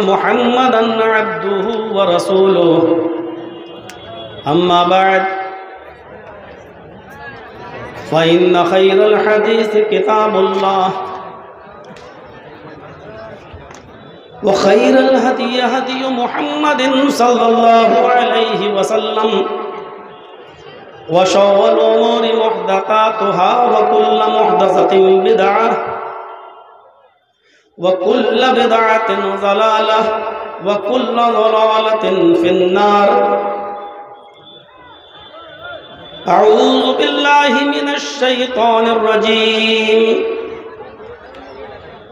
Muhammadan अब्दुहु व रसूलुहु अम्मा बाद फ़इन्न खैरल हदीस किताबुल्लाह व खैरल हदी हदी मुहम्मदिन सल्लल्लाहु अलैहि वसल्लम व शर्रिल उमूरि मुहदसातुहा व कुल्लु मुहदसतिन बिदअह व कुल्लु बिदअतिन ज़लालह व कुल्लु ज़लालतिन फिन्नार। अऊज़ु बिल्लाहि मिनश शैतानिर रजीम।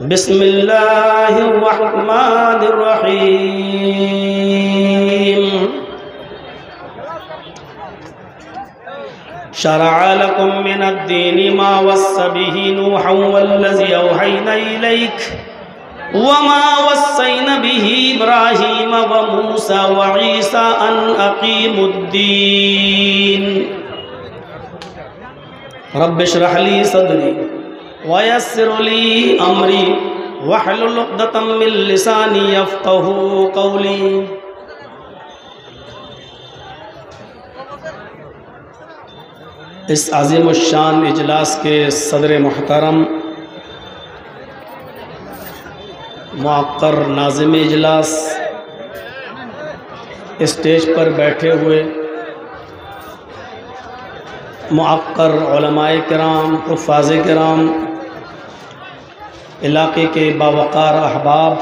बिस्मिल्लाहिर रहमानिर रहीम। शरअ लकुम मिनद्दीनि मा वस्सा बिही नूहन वल्लज़ी औहैना इलैक वमा वस्सैना बिही इब्राहीम व मूसा व ईसा अन अकीमुद्दीन। रब्बिश्रह ली सदरी वयस्सिर ली अमरी वहलुल उक़दतम मिन लिसानी यफ़क़हू क़ौली। इस अज़ीमुश्शान इजलास के सदर मोहतरम मुअक्कर नाज़िम इजलास, स्टेज पर बैठे हुए मुअक्कर उलमाए किराम, हुफ़्फ़ाज़े किराम, इलाके के बावक़ार अहबाब,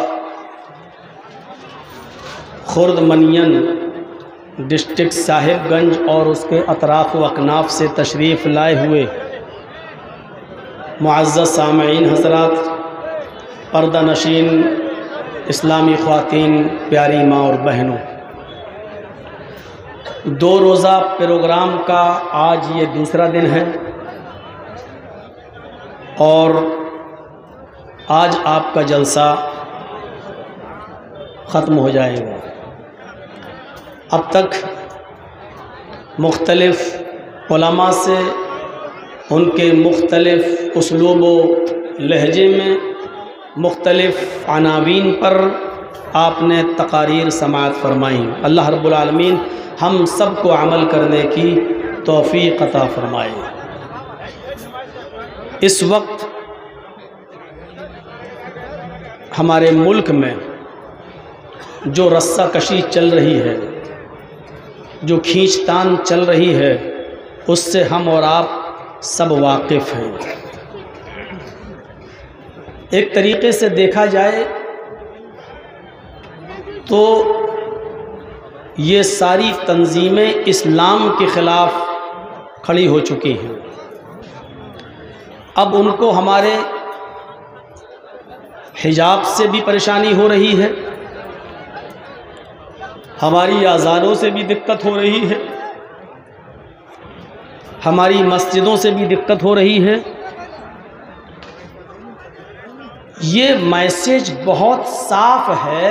खुर्द मनियन डिस्ट्रिक्ट साहिबगंज और उसके अतराफ़ व अकनाफ़ से तशरीफ़ लाए हुए मुअज़्ज़ज़ सामईन हज़रात, पर्दा नशीन इस्लामी ख़वातीन, प्यारी माँ और बहनों, 2 रोज़ा प्रोग्राम का आज ये दूसरा दिन है और आज आपका जलसा ख़त्म हो जाएगा। अब तक मुख्तलिफ़ उलमा से उनके मुख्तलिफ़ उसलूब व लहजे में मुख्तलिफ़ अनावीन पर आपने तकारीर समाअत फरमाई। अल्लाह रब्बुल आलमीन हम सब को अमल करने की तौफ़ीक़ अता फरमाए। इस वक्त हमारे मुल्क में जो रस्साकशी चल रही है, जो खींचतान चल रही है, उससे हम और आप सब वाकिफ़ हैं। एक तरीक़े से देखा जाए तो ये सारी तंजीमें इस्लाम के ख़िलाफ़ खड़ी हो चुकी हैं। अब उनको हमारे हिजाब से भी परेशानी हो रही है, हमारी आज़ानों से भी दिक्कत हो रही है, हमारी मस्जिदों से भी दिक्कत हो रही है। ये मैसेज बहुत साफ है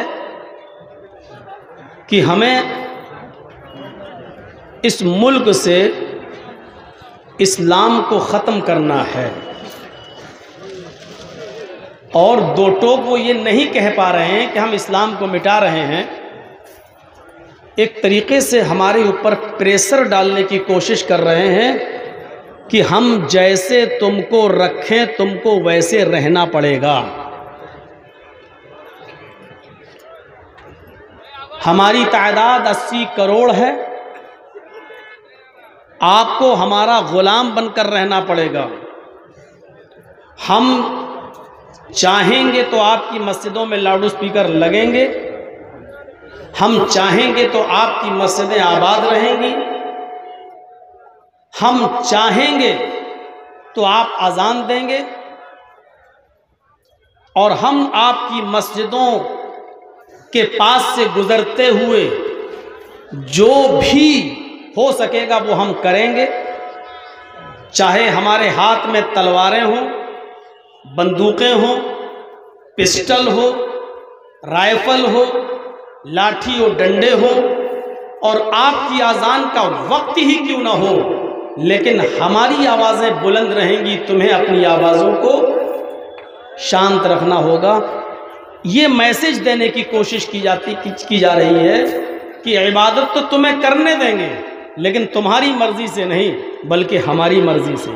कि हमें इस मुल्क से इस्लाम को ख़त्म करना है और 2 टोक वो ये नहीं कह पा रहे हैं कि हम इस्लाम को मिटा रहे हैं। एक तरीक़े से हमारे ऊपर प्रेशर डालने की कोशिश कर रहे हैं कि हम जैसे तुमको रखें तुमको वैसे रहना पड़ेगा। हमारी तादाद 80 करोड़ है, आपको हमारा ग़ुलाम बनकर रहना पड़ेगा। हम चाहेंगे तो आपकी मस्जिदों में लाउड स्पीकर लगेंगे, हम चाहेंगे तो आपकी मस्जिदें आबाद रहेंगी, हम चाहेंगे तो आप अजान देंगे और हम आपकी मस्जिदों के पास से गुजरते हुए जो भी हो सकेगा वो हम करेंगे, चाहे हमारे हाथ में तलवारें हों, बंदूकें हों, पिस्टल हो, राइफल हो, लाठी और डंडे हो, और आपकी आज़ान का वक्त ही क्यों ना हो, लेकिन हमारी आवाज़ें बुलंद रहेंगी। तुम्हें अपनी आवाज़ों को शांत रखना होगा। ये मैसेज देने की कोशिश की जा रही है कि इबादत तो तुम्हें करने देंगे लेकिन तुम्हारी मर्जी से नहीं बल्कि हमारी मर्जी से।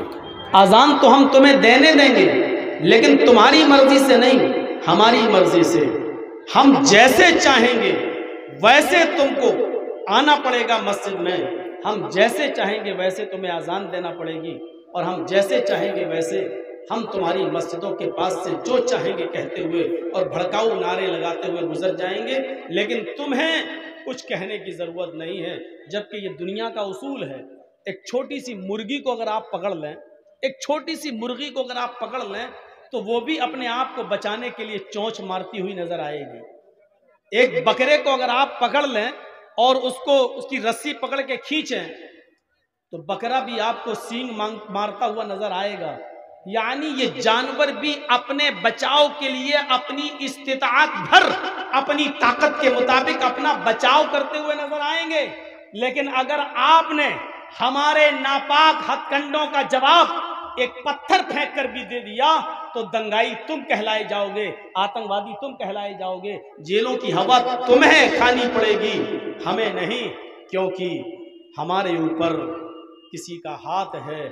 अजान तो हम तुम्हें देने देंगे लेकिन तुम्हारी मर्जी से नहीं, हमारी मर्जी से। हम जैसे चाहेंगे वैसे तुमको आना पड़ेगा मस्जिद में, हम जैसे चाहेंगे वैसे तुम्हें अजान देना पड़ेगी, और हम जैसे चाहेंगे वैसे हम तुम्हारी मस्जिदों के पास से जो चाहेंगे कहते हुए और भड़काऊ नारे लगाते हुए गुजर जाएंगे, लेकिन तुम्हें कुछ कहने की ज़रूरत नहीं है। जबकि ये दुनिया का उसूल है। एक छोटी सी मुर्गी को अगर आप पकड़ लें, एक छोटी सी मुर्गी को अगर आप पकड़ लें तो वो भी अपने आप को बचाने के लिए चोंच मारती हुई नजर आएगी। एक बकरे को अगर आप पकड़ लें और उसको उसकी रस्सी पकड़ के खींचें तो बकरा भी आपको सींग मारता हुआ नजर आएगा। यानी ये जानवर भी अपने बचाव के लिए अपनी इस्तिताअत भर, अपनी ताकत के मुताबिक अपना बचाव करते हुए नजर आएंगे। लेकिन अगर आपने हमारे नापाक हथकंडों का जवाब एक पत्थर फेंक कर भी दे दिया तो दंगाई तुम कहलाए जाओगे, आतंकवादी तुम कहलाए जाओगे, जेलों की हवा तुम्हें खानी पड़ेगी, हमें नहीं, क्योंकि हमारे ऊपर किसी का हाथ है।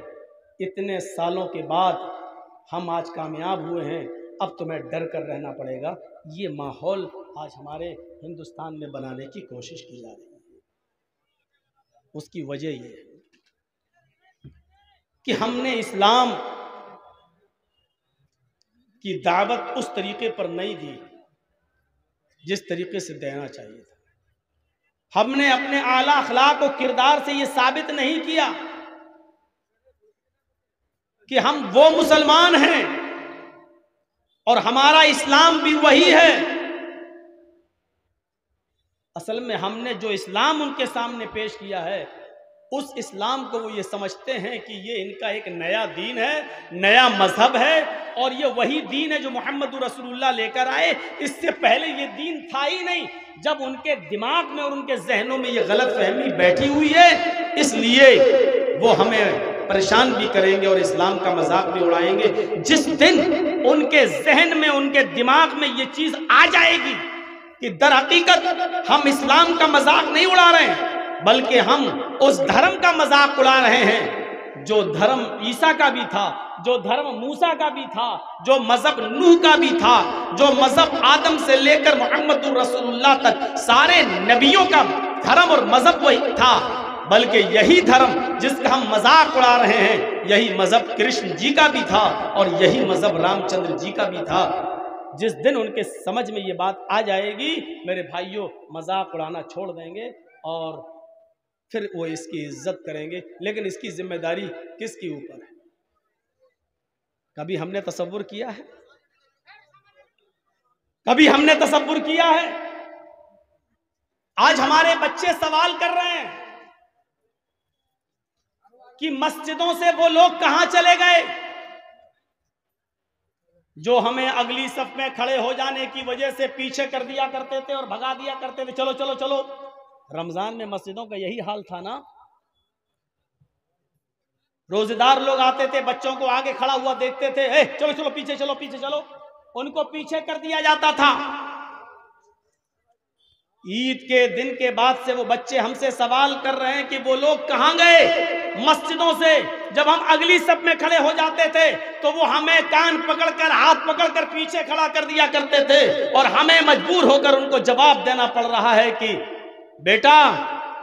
इतने सालों के बाद हम आज कामयाब हुए हैं, अब तुम्हें डर कर रहना पड़ेगा। ये माहौल आज हमारे हिंदुस्तान में बनाने की कोशिश की जा रही है। उसकी वजह ये है कि हमने इस्लाम की दावत उस तरीके पर नहीं दी जिस तरीके से देना चाहिए था। हमने अपने आला अखलाक और किरदार से ये साबित नहीं किया कि हम वो मुसलमान हैं और हमारा इस्लाम भी वही है। असल में हमने जो इस्लाम उनके सामने पेश किया है उस इस्लाम को वो ये समझते हैं कि ये इनका एक नया दीन है, नया मजहब है, और ये वही दीन है जो मोहम्मद रसूलुल्लाह लेकर आए। इससे पहले ये दीन था ही नहीं। जब उनके दिमाग में और उनके जहनों में ये गलत फहमी बैठी हुई है, इसलिए वो हमें परेशान भी करेंगे और इस्लाम का मजाक भी उड़ाएंगे। जिस दिन उनके जहन में, उनके दिमाग में ये चीज आ जाएगी कि दर हकीकत हम इस्लाम का मजाक नहीं उड़ा रहे हैं बल्कि हम उस धर्म का मजाक उड़ा रहे हैं जो धर्म ईसा का भी था, जो धर्म मूसा का भी था, जो मजहब नूह का भी था, जो मजहब आदम से लेकर मोहम्मद रसूलुल्लाह तक सारे नबियों का धर्म और मजहब वही था। बल्कि यही धर्म जिसका हम मजाक उड़ा रहे हैं, यही मजहब कृष्ण जी का भी था और यही मजहब रामचंद्र जी का भी था। जिस दिन उनके समझ में ये बात आ जाएगी, मेरे भाइयों, मजाक उड़ाना छोड़ देंगे और फिर वो इसकी इज्जत करेंगे। लेकिन इसकी जिम्मेदारी किसके ऊपर है? कभी हमने तसव्वुर किया है? कभी हमने तसव्वुर किया है? आज हमारे बच्चे सवाल कर रहे हैं कि मस्जिदों से वो लोग कहां चले गए जो हमें अगली सफ में खड़े हो जाने की वजह से पीछे कर दिया करते थे और भगा दिया करते थे। चलो चलो चलो। रमजान में मस्जिदों का यही हाल था ना। रोजेदार लोग आते थे, बच्चों को आगे खड़ा हुआ देखते थे, चलो चलो पीछे चलो, पीछे चलो, उनको पीछे कर दिया जाता था। ईद के दिन के बाद से वो बच्चे हमसे सवाल कर रहे हैं कि वो लोग कहां गए मस्जिदों से। जब हम अगली सब में खड़े हो जाते थे तो वो हमें कान पकड़कर, हाथ पकड़कर पीछे खड़ा कर दिया करते थे और हमें मजबूर होकर उनको जवाब देना पड़ रहा है कि बेटा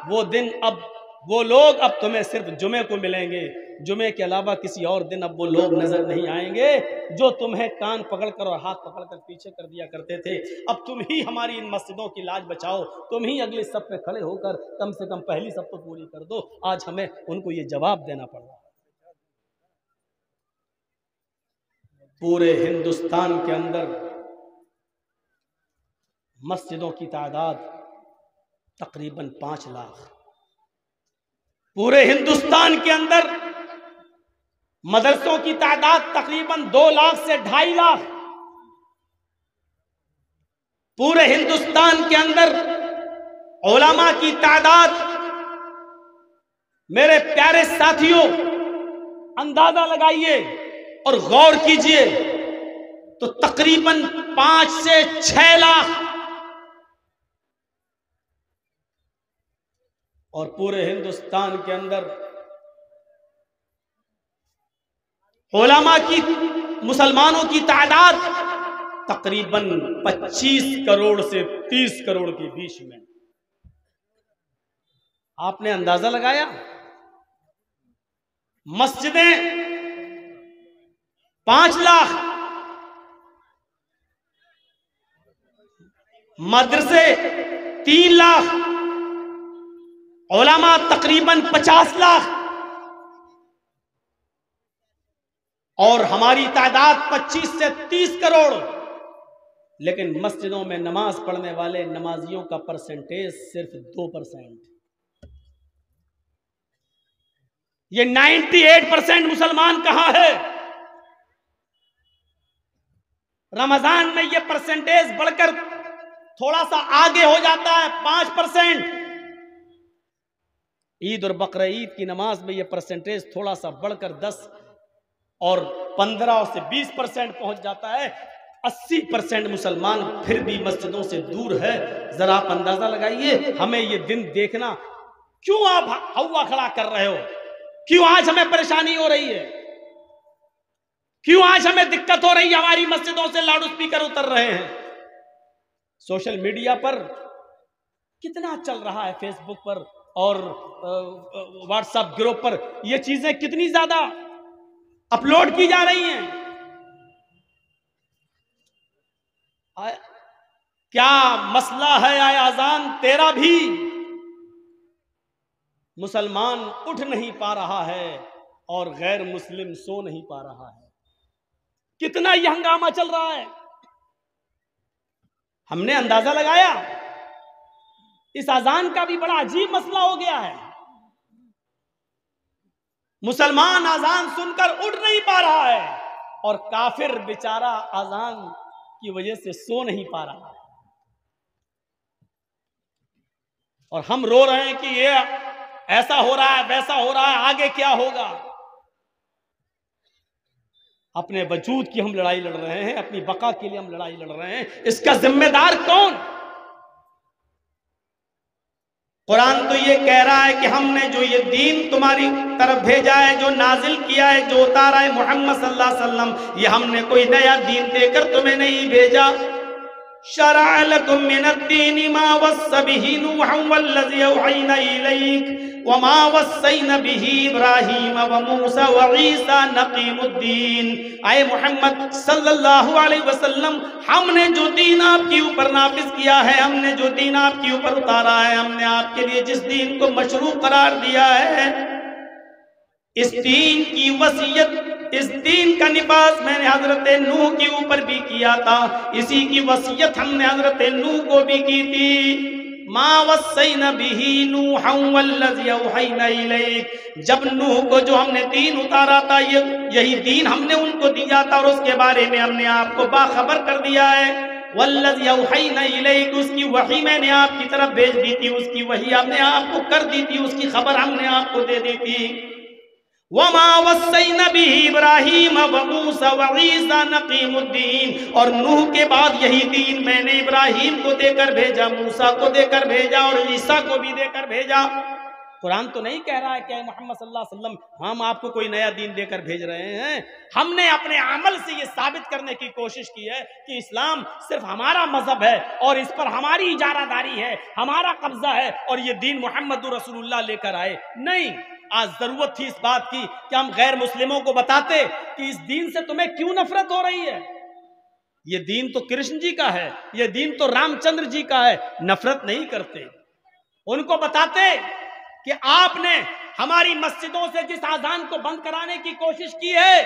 वो दिन अब, वो लोग अब तुम्हें सिर्फ जुमे को मिलेंगे, जुमे के अलावा किसी और दिन अब वो लोग नजर नहीं आएंगे जो तुम्हें कान पकड़कर और हाथ पकड़कर पीछे कर दिया करते थे। अब तुम ही हमारी इन मस्जिदों की लाज बचाओ, तुम ही अगले सब पे खड़े होकर कम से कम पहली सब तो पूरी कर दो। आज हमें उनको ये जवाब देना पड़ रहा है। पूरे हिंदुस्तान के अंदर मस्जिदों की तादाद तकरीबन 5 लाख। पूरे हिंदुस्तान के अंदर मदरसों की तादाद तकरीबन 2 लाख से 2.5 लाख। पूरे हिंदुस्तान के अंदर उलमा की तादाद, मेरे प्यारे साथियों, अंदाजा लगाइए और गौर कीजिए तो तकरीबन 5 से 6 लाख, और पूरे हिंदुस्तान के अंदर उलमा की, मुसलमानों की तादाद तकरीबन 25 करोड़ से 30 करोड़ के बीच में। आपने अंदाजा लगाया, मस्जिदें 5 लाख, मदरसे 3 लाख, उलमा तकरीबन 50 लाख, और हमारी तादाद 25 से 30 करोड़। लेकिन मस्जिदों में नमाज पढ़ने वाले नमाजियों का परसेंटेज सिर्फ 2%। ये 98% मुसलमान कहां है? रमजान में ये परसेंटेज बढ़कर थोड़ा सा आगे हो जाता है, 5%। ईद और बकरा ईद की नमाज में ये परसेंटेज थोड़ा सा बढ़कर 10 और 15 से 20% पहुंच जाता है। 80% मुसलमान फिर भी मस्जिदों से दूर है। जरा आप अंदाजा लगाइए, हमें ये दिन देखना, क्यों आप हवा खड़ा कर रहे हो? क्यों आज हमें परेशानी हो रही है? क्यों आज हमें दिक्कत हो रही है? हमारी मस्जिदों से लाउड स्पीकर उतर रहे हैं। सोशल मीडिया पर कितना चल रहा है, फेसबुक पर और व्हाट्सएप ग्रुप पर ये चीजें कितनी ज्यादा अपलोड की जा रही हैं। क्या मसला है? आए अजान तेरा भी मुसलमान उठ नहीं पा रहा है और गैर मुस्लिम सो नहीं पा रहा है। कितना यह हंगामा चल रहा है। हमने अंदाजा लगाया, इस अजान का भी बड़ा अजीब मसला हो गया है। मुसलमान अजान सुनकर उठ नहीं पा रहा है और काफिर बेचारा अजान की वजह से सो नहीं पा रहा है। और हम रो रहे हैं कि ये ऐसा हो रहा है, वैसा हो रहा है, आगे क्या होगा। अपने वजूद की हम लड़ाई लड़ रहे हैं, अपनी बका के लिए हम लड़ाई लड़ रहे हैं। इसका जिम्मेदार कौन? कुरान तो ये कह रहा है कि हमने जो ये दीन तुम्हारी तरफ भेजा है, जो नाजिल किया है, जो उतारा है मोहम्मद सल्लल्लाहु अलैहि वसल्लम, ये हमने कोई नया दीन देकर तुम्हें नहीं भेजा। शरअ लकुम मिनद्दीन मा वस्सा बिही नूहन वल्लज़ी औहयना इलैक वमा वस्सैना बिही इब्राहीम व मूसा व ईसा नक़ीमुद्दीन। आए मोहम्मद सल्लल्लाहु अलैहि वसल्लम, हमने जो दीन आपके ऊपर नाफिज किया है, हमने जो दीन आपके ऊपर उतारा है, हमने आपके लिए जिस दीन को मशरू करार दिया है, इस दीन की वसीयत, इस दीन का निबास मैंने हजरत नूह के ऊपर भी किया था। इसी की वसीयत हमने हजरत नूह को भी की थी। मा वस्सैना बिही नूहन वल्लज़ी औहयना इलैक, जब नूह को जो हमने दीन उतारा था, यही दीन हमने उनको दिया था और उसके बारे में हमने आपको बाखबर कर दिया है। वल्लज़ी औहयना इलैक, उसकी वही मैंने आपकी तरफ भेज दी थी, उसकी वही हमने आपको कर दी थी, उसकी खबर हमने आपको दे दी थी। वमा वस्सैना बिही इब्राहीम व मूसा व ईसा नक़ीमुद्दीन, और नूह के बाद यही दीन मैंने इब्राहीम को देकर भेजा, मूसा को देकर भेजा और ईसा को भी देकर भेजा। कुरान तो नहीं कह रहा है कि मोहम्मद सल्लल्लाहु अलैहि वसल्लम हम आपको कोई नया दीन देकर भेज रहे हैं। हमने अपने अमल से ये साबित करने की कोशिश की है कि इस्लाम सिर्फ हमारा मजहब है और इस पर हमारी इजारादारी है, हमारा कब्जा है, और ये दीन मोहम्मद रसूलुल्लाह लेकर आए नहीं। आज जरूरत थी इस बात की कि हम गैर मुस्लिमों को बताते कि इस दीन से तुम्हें क्यों नफरत हो रही है। ये दीन तो कृष्ण जी का है, ये दीन तो रामचंद्र जी का है, नफरत नहीं करते। उनको बताते कि आपने हमारी मस्जिदों से जिस आजान को बंद कराने की कोशिश की है,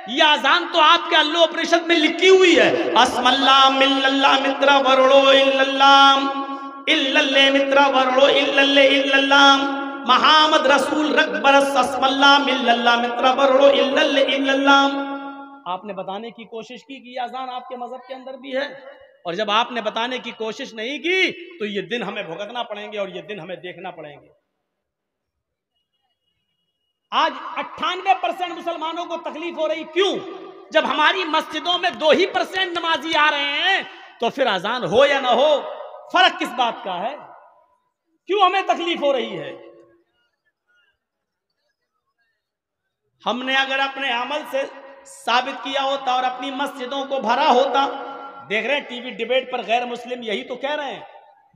ये आजान तो आपके अल्लाह उपनिषद में लिखी हुई है। अस्मल्ला मिल्लल्लाह मित्रा वरड़ो इल्लल्लाह इल्लल्ले मित्रा वरड़ो इल्लल्ले इल्लल्लाह मोहम्मद रसूल रकबरस अस्मल्ला मिल्लल्लाह मित्रा वरड़ो इल्लल्ले इल्लल्लाह। आपने बताने की कोशिश की कि आजान आपके मजहब के अंदर भी है, और जब आपने बताने की कोशिश नहीं की तो ये दिन हमें भुगतना पड़ेंगे और ये दिन हमें देखना पड़ेंगे। आज 98% मुसलमानों को तकलीफ हो रही, क्यों? जब हमारी मस्जिदों में 2% नमाजी आ रहे हैं तो फिर अजान हो या ना हो फर्क किस बात का है? क्यों हमें तकलीफ हो रही है? हमने अगर अपने अमल से साबित किया होता और अपनी मस्जिदों को भरा होता। देख रहे हैं टीवी डिबेट पर गैर मुस्लिम यही तो कह रहे हैं,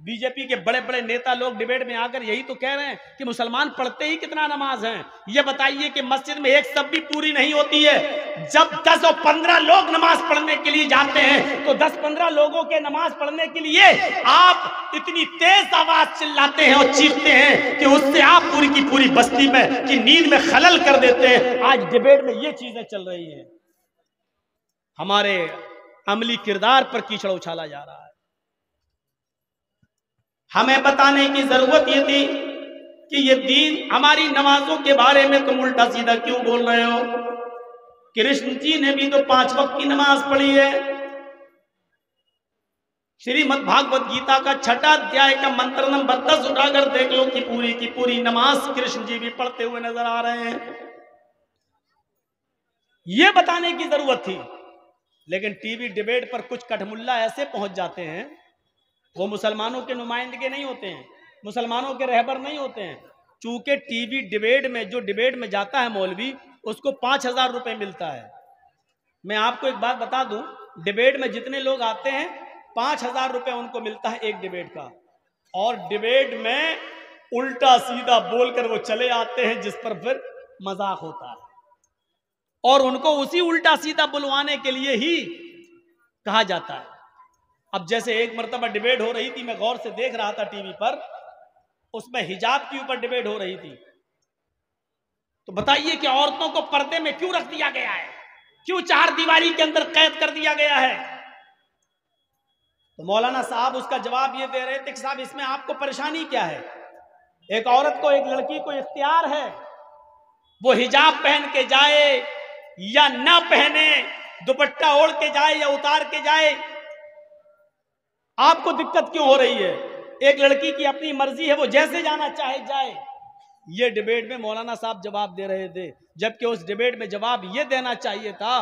बीजेपी के बड़े बड़े नेता लोग डिबेट में आकर यही तो कह रहे हैं कि मुसलमान पढ़ते ही कितना नमाज हैं। ये बताइए कि मस्जिद में एक सब भी पूरी नहीं होती है। जब 10 और 15 लोग नमाज पढ़ने के लिए जाते हैं तो 10-15 लोगों के नमाज पढ़ने के लिए आप इतनी तेज आवाज चिल्लाते हैं और चीखते हैं कि उससे आप पूरी की पूरी बस्ती में की नींद में खलल कर देते हैं। आज डिबेट में ये चीजें चल रही हैं। हमारे अमली किरदार पर कीचड़ उछाला जा रहा है। हमें बताने की जरूरत ये थी कि ये दीन हमारी नमाजों के बारे में तुम उल्टा सीधा क्यों बोल रहे हो? कृष्ण जी ने भी तो 5 वक्त की नमाज पढ़ी है। श्रीमद् भागवत गीता का 6वां अध्याय का मंत्र नंबर 10 उठाकर देख लो कि पूरी नमाज कृष्ण जी भी पढ़ते हुए नजर आ रहे हैं। यह बताने की जरूरत थी, लेकिन टीवी डिबेट पर कुछ कठमुल्ला ऐसे पहुंच जाते हैं, वो मुसलमानों के नुमाइंदगे नहीं होते हैं, मुसलमानों के रहबर नहीं होते हैं। चूंकि टीवी डिबेट में जो डिबेट में जाता है मौलवी, उसको 5,000 रुपए मिलता है। मैं आपको एक बात बता दूं, डिबेट में जितने लोग आते हैं 5,000 रुपए उनको मिलता है एक डिबेट का, और डिबेट में उल्टा सीधा बोलकर वो चले आते हैं जिस पर फिर मजाक होता है, और उनको उसी उल्टा सीधा बुलवाने के लिए ही कहा जाता है। अब जैसे एक मर्तबा डिबेट हो रही थी, मैं गौर से देख रहा था टीवी पर, उसमें हिजाब के ऊपर डिबेट हो रही थी। तो बताइए कि औरतों को पर्दे में क्यों रख दिया गया है, क्यों 4 दीवारी के अंदर कैद कर दिया गया है? तो मौलाना साहब उसका जवाब ये दे रहे थे कि साहब इसमें आपको परेशानी क्या है? एक औरत को, एक लड़की को इख्तियार है, वो हिजाब पहन के जाए या ना पहने, दुपट्टा ओढ़ के जाए या उतार के जाए, आपको दिक्कत क्यों हो रही है? एक लड़की की अपनी मर्जी है, वो जैसे जाना चाहे जाए। ये डिबेट में मौलाना साहब जवाब दे रहे थे, जबकि उस डिबेट में जवाब ये देना चाहिए था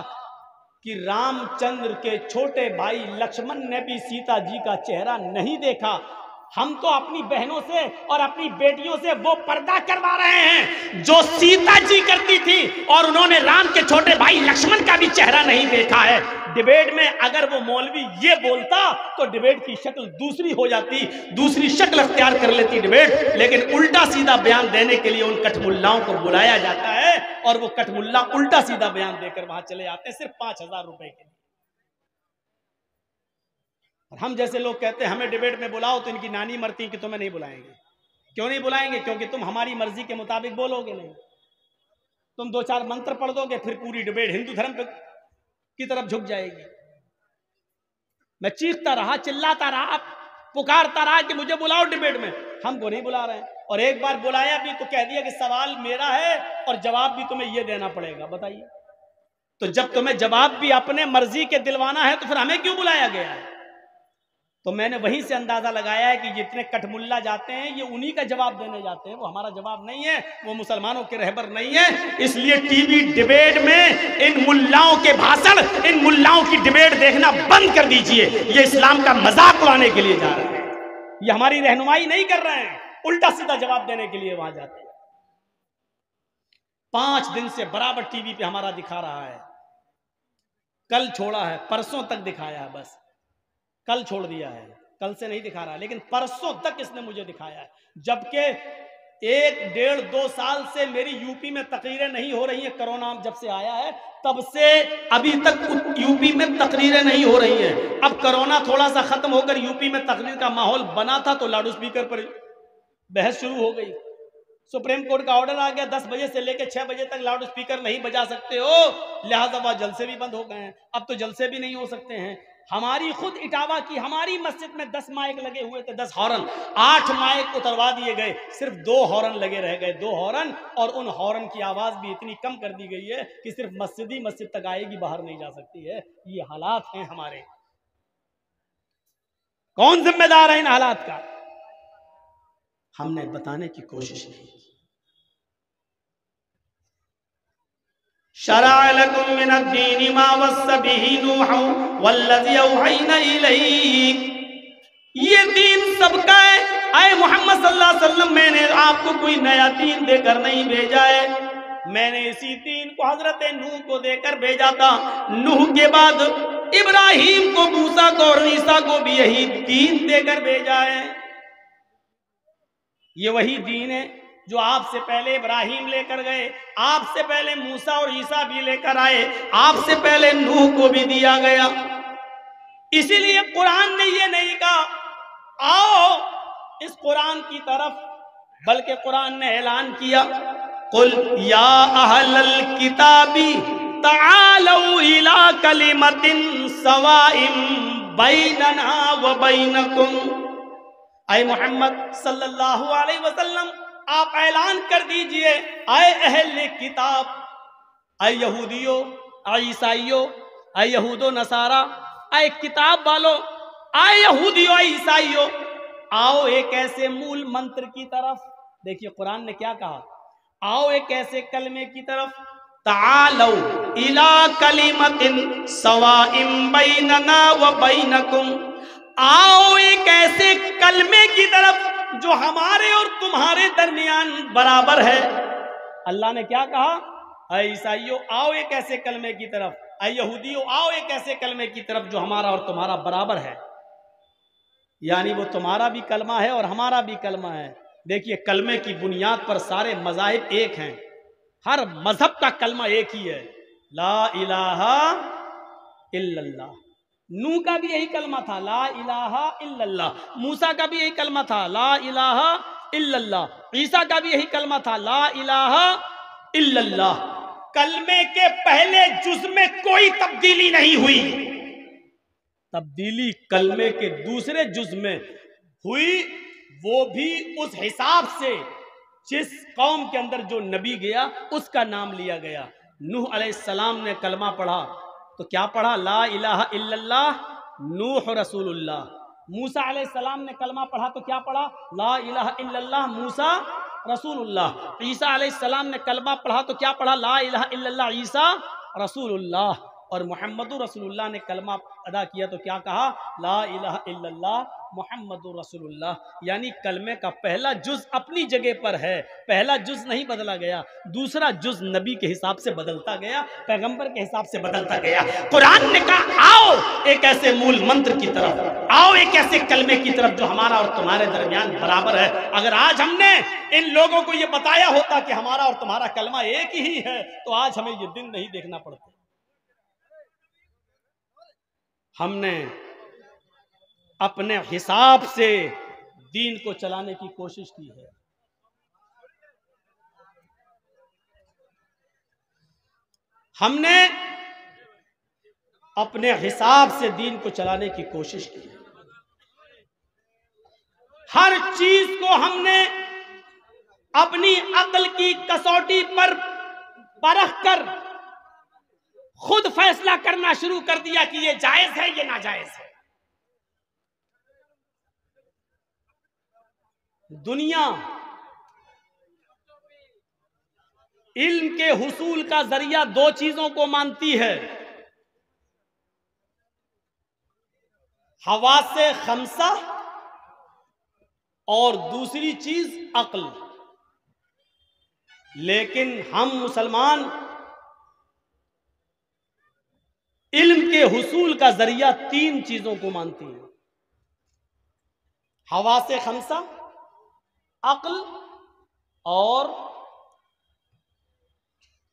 कि रामचंद्र के छोटे भाई लक्ष्मण ने भी सीता जी का चेहरा नहीं देखा। हम तो अपनी बहनों से और अपनी बेटियों से वो पर्दा करवा रहे हैं जो सीता जी करती थी, और उन्होंने राम के छोटे भाई लक्ष्मण का भी चेहरा नहीं देखा है। डिबेट में अगर वो मौलवी ये बोलता तो डिबेट की शक्ल दूसरी हो जाती, दूसरी शक्ल अख्तियार कर लेती डिबेट। लेकिन उल्टा सीधा बयान देने के लिए उन कठमुल्लाओं को बुलाया जाता है, और वो कठमुल्ला उल्टा सीधा बयान देकर वहां चले आते हैं सिर्फ 5,000 रुपए के लिए। हम जैसे लोग कहते हैं हमें डिबेट में बुलाओ, तो इनकी नानी मरती कि तुम्हें नहीं बुलाएंगे। क्यों नहीं बुलाएंगे? क्योंकि तुम हमारी मर्जी के मुताबिक बोलोगे नहीं। तुम 2-4 मंत्र पढ़ दोगे, फिर पूरी डिबेट हिंदू धर्म की तरफ झुक जाएगी। मैं चीखता रहा, चिल्लाता रहा, पुकारता रहा कि मुझे बुलाओ डिबेट में, हमको नहीं बुला रहे हैं। और एक बार बुलाया भी तो कह दिया कि सवाल मेरा है और जवाब भी तुम्हें यह देना पड़ेगा। बताइए, तो जब तुम्हें जवाब भी अपने मर्जी के दिलवाना है तो फिर हमें क्यों बुलाया गया है? तो मैंने वहीं से अंदाजा लगाया है कि जितने कठमुल्ला जाते हैं ये उन्हीं का जवाब देने जाते हैं, वो हमारा जवाब नहीं है, वो मुसलमानों के रहबर नहीं है। इसलिए टीवी डिबेट में इन मुल्लाओं के भाषण, इन मुल्लाओं की डिबेट देखना बंद कर दीजिए। ये इस्लाम का मजाक उड़ाने के लिए जा रहे हैं, ये हमारी रहनुमाई नहीं कर रहे हैं, उल्टा सीधा जवाब देने के लिए वहां जाते हैं। 5 दिन से बराबर टीवी पे हमारा दिखा रहा है, कल छोड़ा है, परसों तक दिखाया है, बस कल छोड़ दिया है, कल से नहीं दिखा रहा, लेकिन परसों तक इसने मुझे दिखाया है। जबकि 1-1.5-2 साल से मेरी यूपी में तकरीरें नहीं हो रही हैं। कोरोना जब से आया है तब से अभी तक यूपी में तकरीरें नहीं हो रही हैं। अब कोरोना थोड़ा सा खत्म होकर यूपी में तकरीर का माहौल बना था तो लाउड स्पीकर पर बहस शुरू हो गई। सुप्रीम कोर्ट का ऑर्डर आ गया, 10 बजे से लेकर 6 बजे तक लाउड स्पीकर नहीं बजा सकते हो, लिहाजा वह जलसे भी बंद हो गए हैं। अब तो जलसे भी नहीं हो सकते हैं। हमारी खुद इटावा की हमारी मस्जिद में 10 माइक लगे हुए थे, 10 हॉर्न, 8 माइक उतरवा दिए गए, सिर्फ 2 हॉर्न लगे रह गए, 2 हॉर्न, और उन हॉर्न की आवाज भी इतनी कम कर दी गई है कि सिर्फ मस्जिद ही मस्जिद तक आएगी, बाहर नहीं जा सकती है। ये हालात हैं हमारे। कौन जिम्मेदार है इन हालात का? हमने बताने की कोशिश नहीं की। शरअ लकुम मिनद्दीनि मा वस्सा बिही नूहन वल्लज़ी औहैना इलैक, ये दीन सबका है। आए मोहम्मद सल्लल्लाहु अलैहि वसल्लम, मैंने आपको कोई नया दीन देकर नहीं भेजा है, मैंने इसी दीन को हजरत नूह को देकर भेजा था। नूह के बाद इब्राहिम को, मूसा को और ईसा को भी यही दीन देकर भेजा है। ये वही दीन है जो आपसे पहले इब्राहिम लेकर गए, आपसे पहले मूसा और ईसा भी लेकर आए, आपसे पहले नूह को भी दिया गया। इसीलिए कुरान ने ये नहीं कहा आओ इस कुरान की तरफ, बल्कि कुरान ने ऐलान किया, कुल या अहलल किताबी तआलू इला कलिमतिन सवाइम बैनना व बैनकुम। आए मोहम्मद सल्लल्लाहु अलैहि वसल्लम, आप ऐलान कर दीजिए, आए अहले किताब, आए यहूदियों, आए ईसाइयों, आए यहूदो नसारा, आए किताब वालों, आए यहूदियों, आए ईसाइयों, आओ एक ऐसे मूल मंत्र की तरफ। देखिए कुरान ने क्या कहा, आओ एक ऐसे कलमे की तरफ, तालौ इला कलिमतिन सवाइम बैनना व बैनकुम, आओ एक ऐसे कलमे की तरफ जो हमारे और तुम्हारे दरमियान बराबर है। अल्लाह ने क्या कहा, ऐ ईसाइयों आओ एक ऐसे कलमे की तरफ, ऐ यहूदियों आओ एक ऐसे कलमे की तरफ जो हमारा और तुम्हारा बराबर है। यानी वो तुम्हारा भी कलमा है और हमारा भी कलमा है। देखिए कलमे की बुनियाद पर सारे मज़ाहिब एक हैं, हर मजहब का कलमा एक ही है, ला इलाहा इल्लल्लाह। नूह का भी यही कलमा था, ला इलाहा इल्लल्लाह। मूसा का भी यही कलमा था, ला इलाहा इल्लल्लाह। ईसा का भी यही कलमा था, ला इलाहा इल्लल्लाह। कलमे के पहले जुज में कोई तब्दीली नहीं हुई, तब्दीली कलमे के दूसरे जुज में हुई, वो भी उस हिसाब से जिस कौम के अंदर जो नबी गया उसका नाम लिया गया। नूह अलैहिस्सलाम ने कलमा पढ़ा तो क्या पढ़ा, ला इलाहा इल्लल्लाह नूह रसूलुल्लाह। मूसा अलैहिस्सलाम ने कलमा पढ़ा तो क्या पढ़ा, ला इलाहा इल्लल्लाह मूसा रसूलुल्लाह। ईसा अलैहिस्सलाम ने कलमा पढ़ा तो क्या पढ़ा, ला इलाहा इल्लल्लाह ईसा रसूलुल्लाह। और मुहम्मदुर रसूलुल्लाह ने कलमा अदा किया तो क्या कहा, ला इलाहा इल्लल्लाह मुहम्मदुर रसूलुल्लाह। यानी कलमे का पहला जुज अपनी जगह पर है, पहला जुज नहीं बदला गया, दूसरा जुज नबी के हिसाब से बदलता गया, पैगंबर के हिसाब से बदलता गया। कुरान ने कहा आओ एक ऐसे मूल मंत्र की तरफ, आओ एक ऐसे कलमे की तरफ जो हमारा और तुम्हारे दरमियान बराबर है। अगर आज हमने इन लोगों को यह बताया होता कि हमारा और तुम्हारा कलमा एक ही है तो आज हमें यह दिन नहीं देखना पड़ता। हमने अपने हिसाब से दीन को चलाने की कोशिश की है। हमने अपने हिसाब से दीन को चलाने की कोशिश की है। हर चीज को हमने अपनी अक्ल की कसौटी पर परख कर खुद फैसला करना शुरू कर दिया कि ये जायज है, ये नाजायज है। दुनिया इल्म के हुसूल का जरिया दो चीजों को मानती है, हवासे खमसा और दूसरी चीज अक्ल। लेकिन हम मुसलमान इल्म के हुसूल का जरिया तीन चीजों को मानती हैं, हवासे खमसा, अक्ल और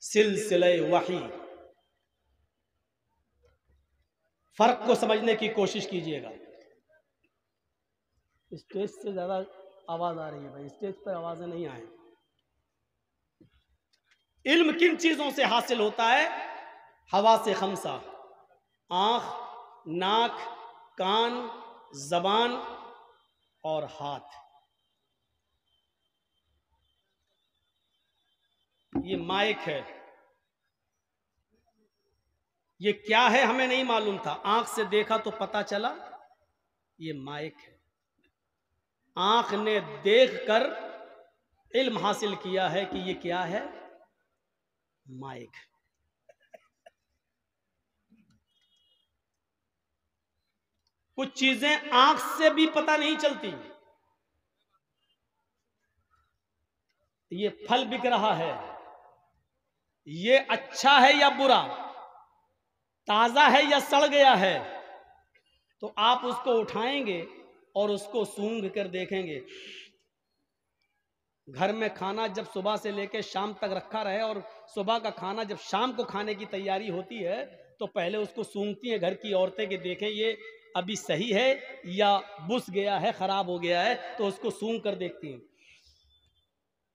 सिलसिले वही। फर्क को समझने की कोशिश कीजिएगा। स्टेज से ज्यादा आवाज आ रही है भाई, स्टेज पर आवाजें नहीं आए। इल्म किन चीजों से हासिल होता है, हवासे खमसा, आंख, नाक, कान, जबान और हाथ। ये माइक है, ये क्या है हमें नहीं मालूम था, आंख से देखा तो पता चला ये माइक है। आंख ने देखकर इल्म हासिल किया है कि ये क्या है, माइक। कुछ चीजें आंख से भी पता नहीं चलती। ये फल बिक रहा है, ये अच्छा है या बुरा, ताजा है या सड़ गया है, तो आप उसको उठाएंगे और उसको सूंघ कर देखेंगे। घर में खाना जब सुबह से लेकर शाम तक रखा रहे और सुबह का खाना जब शाम को खाने की तैयारी होती है तो पहले उसको सूंघती हैं घर की औरतें कि देखें ये अभी सही है या बुस गया है, खराब हो गया है, तो उसको सूंघ कर देखती हैं।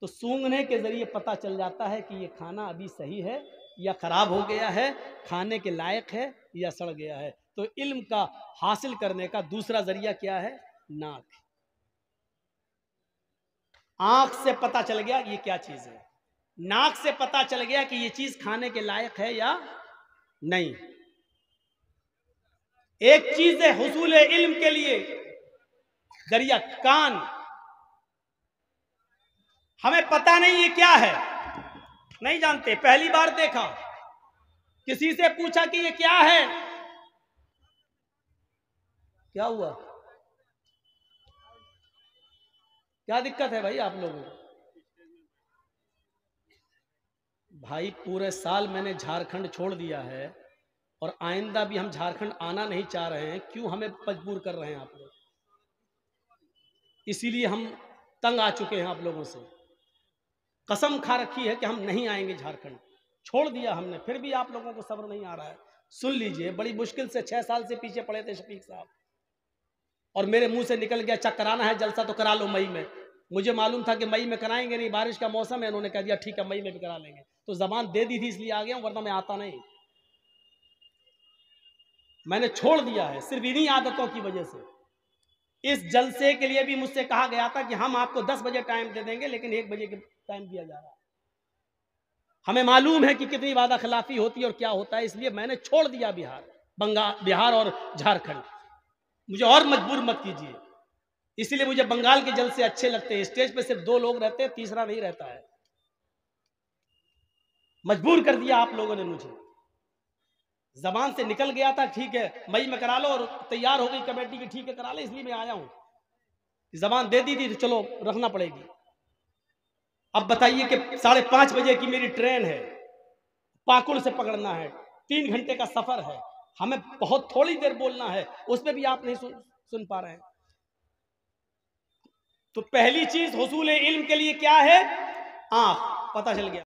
तो सूंघने के जरिए पता चल जाता है कि ये खाना अभी सही है या खराब हो गया है, खाने के लायक है या सड़ गया है। तो इल्म का हासिल करने का दूसरा जरिया क्या है? नाक। आंख से पता चल गया ये क्या चीज है, नाक से पता चल गया कि ये चीज खाने के लायक है या नहीं। एक चीज है हुसूल इल्म के लिए जरिया कान। हमें पता नहीं ये क्या है, नहीं जानते, पहली बार देखा, किसी से पूछा कि ये क्या है, क्या हुआ, क्या दिक्कत है भाई आप लोगों को? भाई पूरे साल मैंने झारखंड छोड़ दिया है और आइंदा भी हम झारखंड आना नहीं चाह रहे हैं, क्यों हमें मजबूर कर रहे हैं आप लोग? इसीलिए हम तंग आ चुके हैं आप लोगों से, कसम खा रखी है कि हम नहीं आएंगे झारखंड, छोड़ दिया हमने, फिर भी आप लोगों को सब्र नहीं आ रहा है। सुन लीजिए, बड़ी मुश्किल से 6 साल से पीछे पड़े थे शफीक साहब, और मेरे मुंह से निकल गया अच्छा कराना है जलसा तो करा लो मई में। मुझे मालूम था कि मई में कराएंगे नहीं, बारिश का मौसम है, उन्होंने कह दिया ठीक है मई में भी करा लेंगे, तो जबान दे दी थी इसलिए आ गया हूं, वरना मैं आता नहीं। मैंने छोड़ दिया है सिर्फ इन्हीं आदतों की वजह से। इस जलसे के लिए भी मुझसे कहा गया था कि हम आपको 10 बजे टाइम दे देंगे, लेकिन 1 बजे के टाइम दिया जा रहा है। हमें मालूम है कि कितनी वादा खिलाफी होती है और क्या होता है, इसलिए मैंने छोड़ दिया बिहार और झारखंड। मुझे और मजबूर मत कीजिए, इसलिए मुझे बंगाल के जलसे अच्छे लगते हैं। स्टेज पे सिर्फ 2 लोग रहते हैं, तीसरा नहीं रहता है। मजबूर कर दिया आप लोगों ने मुझे, जबान से निकल गया था ठीक है मई में करा लो, और तैयार हो गई कमेटी की ठीक है करा ले, इसलिए मैं आया हूं। जबान दे दी थी तो चलो रखना पड़ेगी। अब बताइए कि 5:30 बजे की मेरी ट्रेन है, पाकुड़ से पकड़ना है, 3 घंटे का सफर है, हमें बहुत थोड़ी देर बोलना है, उसमें भी आप नहीं सुन पा रहे हैं। तो पहली चीज हुसूल इल्म के लिए क्या है? आंख। पता चल गया।